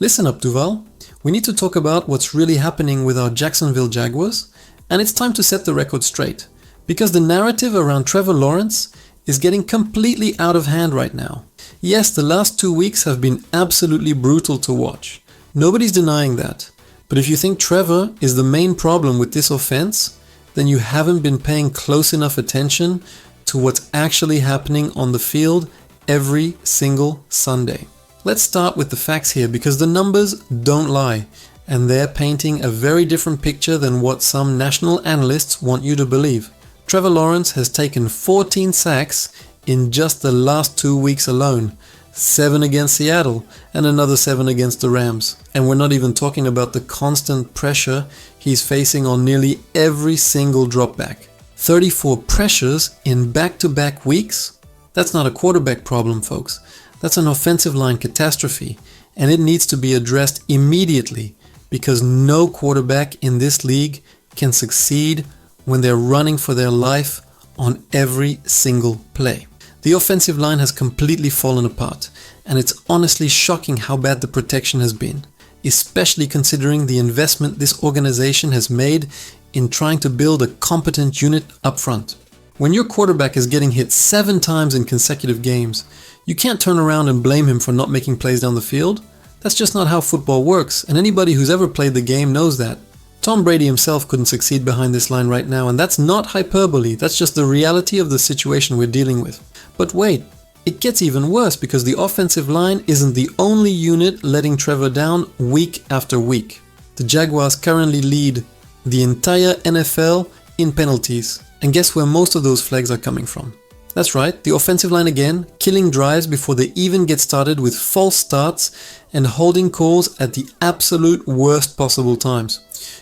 Listen up, Duval. We need to talk about what's really happening with our Jacksonville Jaguars, and it's time to set the record straight, because the narrative around Trevor Lawrence is getting completely out of hand right now. Yes, the last 2 weeks have been absolutely brutal to watch. Nobody's denying that. But if you think Trevor is the main problem with this offense, then you haven't been paying close enough attention to what's actually happening on the field every single Sunday. Let's start with the facts here, because the numbers don't lie, and they're painting a very different picture than what some national analysts want you to believe. Trevor Lawrence has taken 14 sacks in just the last 2 weeks alone, 7 against Seattle and another 7 against the Rams. And we're not even talking about the constant pressure he's facing on nearly every single dropback. 34 pressures in back-to-back weeks? That's not a quarterback problem, folks. That's an offensive line catastrophe, and it needs to be addressed immediately, because no quarterback in this league can succeed when they're running for their life on every single play. The offensive line has completely fallen apart, and it's honestly shocking how bad the protection has been, especially considering the investment this organization has made in trying to build a competent unit up front. When your quarterback is getting hit 7 times in consecutive games, you can't turn around and blame him for not making plays down the field. That's just not how football works, and anybody who's ever played the game knows that. Tom Brady himself couldn't succeed behind this line right now, and that's not hyperbole, that's just the reality of the situation we're dealing with. But wait, it gets even worse, because the offensive line isn't the only unit letting Trevor down week after week. The Jaguars currently lead the entire NFL in penalties, and guess where most of those flags are coming from? That's right, the offensive line again, killing drives before they even get started with false starts and holding calls at the absolute worst possible times.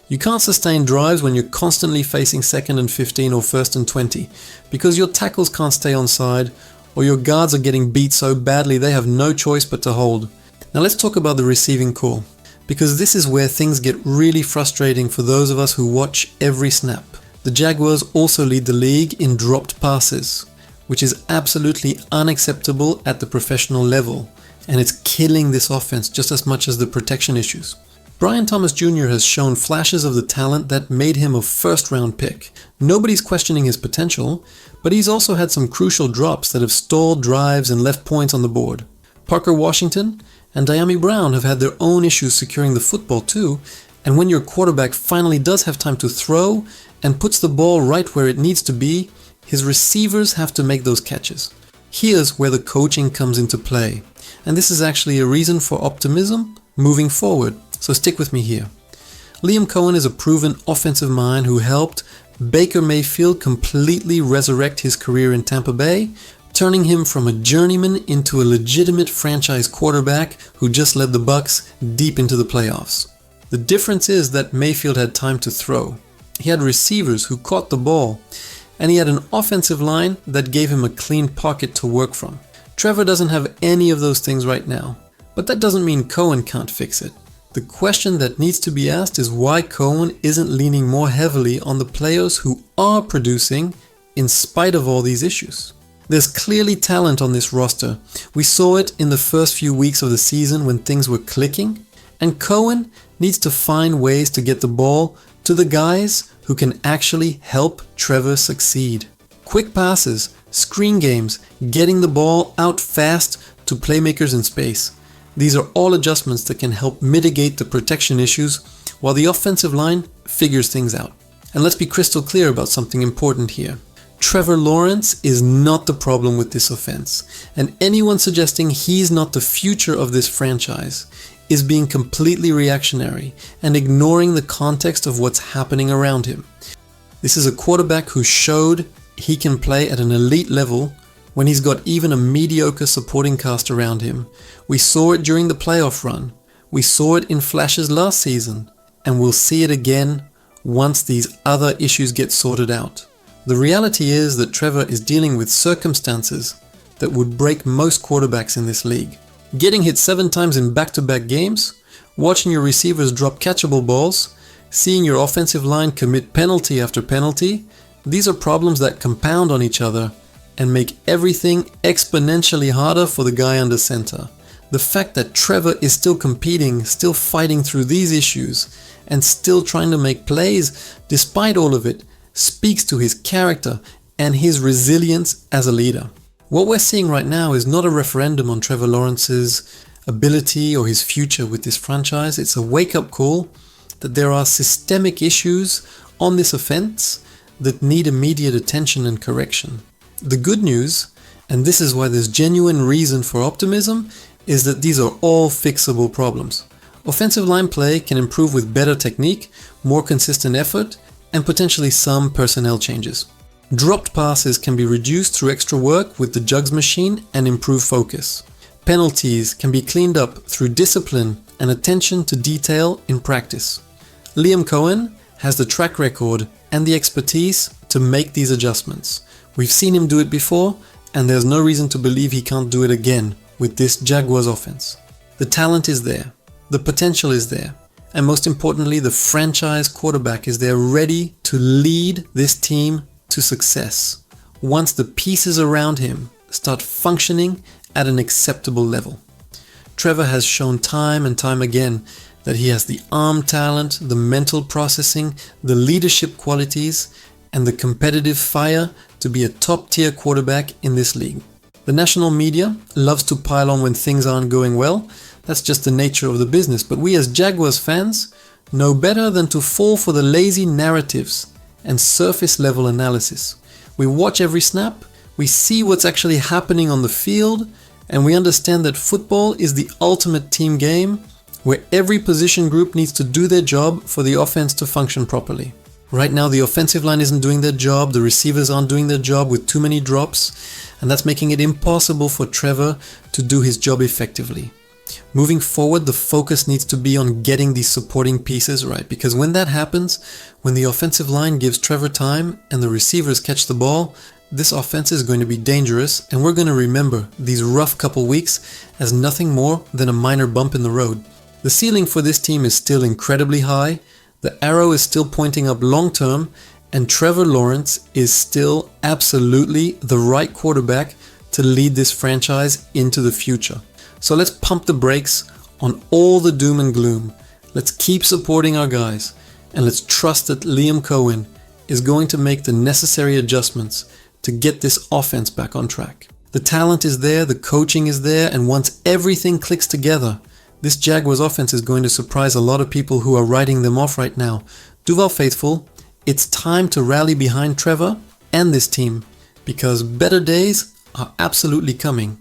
You can't sustain drives when you're constantly facing 2nd and 15 or 1st and 20, because your tackles can't stay onside, or your guards are getting beat so badly they have no choice but to hold. Now let's talk about the receiving corps, because this is where things get really frustrating for those of us who watch every snap. The Jaguars also lead the league in dropped passes, which is absolutely unacceptable at the professional level, and it's killing this offense just as much as the protection issues. Brian Thomas Jr. has shown flashes of the talent that made him a first-round pick. Nobody's questioning his potential, but he's also had some crucial drops that have stalled drives and left points on the board. Parker Washington and Dyami Brown have had their own issues securing the football too, and when your quarterback finally does have time to throw and puts the ball right where it needs to be, his receivers have to make those catches. Here's where the coaching comes into play, and this is actually a reason for optimism moving forward, so stick with me here. Liam Cohen is a proven offensive mind who helped Baker Mayfield completely resurrect his career in Tampa Bay, turning him from a journeyman into a legitimate franchise quarterback who just led the Bucs deep into the playoffs. The difference is that Mayfield had time to throw. He had receivers who caught the ball, and he had an offensive line that gave him a clean pocket to work from. Trevor doesn't have any of those things right now, but that doesn't mean Cohen can't fix it. The question that needs to be asked is why Cohen isn't leaning more heavily on the players who are producing in spite of all these issues. There's clearly talent on this roster. We saw it in the first few weeks of the season when things were clicking, and Cohen needs to find ways to get the ball to the guys who can actually help Trevor succeed. Quick passes, screen games, getting the ball out fast to playmakers in space. These are all adjustments that can help mitigate the protection issues while the offensive line figures things out. And let's be crystal clear about something important here. Trevor Lawrence is not the problem with this offense, and anyone suggesting he's not the future of this franchise is being completely reactionary and ignoring the context of what's happening around him. This is a quarterback who showed he can play at an elite level when he's got even a mediocre supporting cast around him. We saw it during the playoff run. We saw it in flashes last season, and we'll see it again once these other issues get sorted out. The reality is that Trevor is dealing with circumstances that would break most quarterbacks in this league. Getting hit 7 times in back-to-back games, watching your receivers drop catchable balls, seeing your offensive line commit penalty after penalty, these are problems that compound on each other and make everything exponentially harder for the guy under center. The fact that Trevor is still competing, still fighting through these issues, and still trying to make plays despite all of it speaks to his character and his resilience as a leader. What we're seeing right now is not a referendum on Trevor Lawrence's ability or his future with this franchise. It's a wake-up call that there are systemic issues on this offense that need immediate attention and correction. The good news, and this is why there's genuine reason for optimism, is that these are all fixable problems. Offensive line play can improve with better technique, more consistent effort, and potentially some personnel changes. Dropped passes can be reduced through extra work with the jugs machine and improved focus. Penalties can be cleaned up through discipline and attention to detail in practice. Liam Cohen has the track record and the expertise to make these adjustments. We've seen him do it before, and there's no reason to believe he can't do it again with this Jaguars offense. The talent is there, the potential is there, and most importantly, the franchise quarterback is there ready to lead this team to success once the pieces around him start functioning at an acceptable level. Trevor has shown time and time again that he has the arm talent, the mental processing, the leadership qualities, and the competitive fire to be a top-tier quarterback in this league. The national media loves to pile on when things aren't going well. That's just the nature of the business. But we as Jaguars fans know better than to fall for the lazy narratives and surface-level analysis. We watch every snap, we see what's actually happening on the field, and we understand that football is the ultimate team game where every position group needs to do their job for the offense to function properly. Right now, the offensive line isn't doing their job, the receivers aren't doing their job with too many drops, and that's making it impossible for Trevor to do his job effectively. Moving forward, the focus needs to be on getting these supporting pieces right, because when that happens, when the offensive line gives Trevor time and the receivers catch the ball, this offense is going to be dangerous, and we're going to remember these rough couple weeks as nothing more than a minor bump in the road. The ceiling for this team is still incredibly high, the arrow is still pointing up long term, and Trevor Lawrence is still absolutely the right quarterback to lead this franchise into the future. So let's pump the brakes on all the doom and gloom. Let's keep supporting our guys, and let's trust that Liam Cohen is going to make the necessary adjustments to get this offense back on track. The talent is there, the coaching is there, and once everything clicks together, this Jaguars offense is going to surprise a lot of people who are writing them off right now. Duval faithful, it's time to rally behind Trevor and this team, because better days are absolutely coming,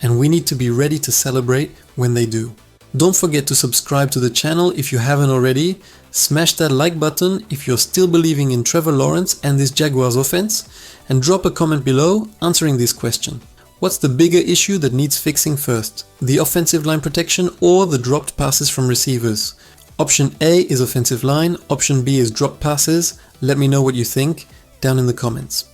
and we need to be ready to celebrate when they do. Don't forget to subscribe to the channel if you haven't already. Smash that like button if you're still believing in Trevor Lawrence and this Jaguars offense, and drop a comment below answering this question. What's the bigger issue that needs fixing first? The offensive line protection or the dropped passes from receivers? Option A is offensive line, option B is dropped passes. Let me know what you think down in the comments.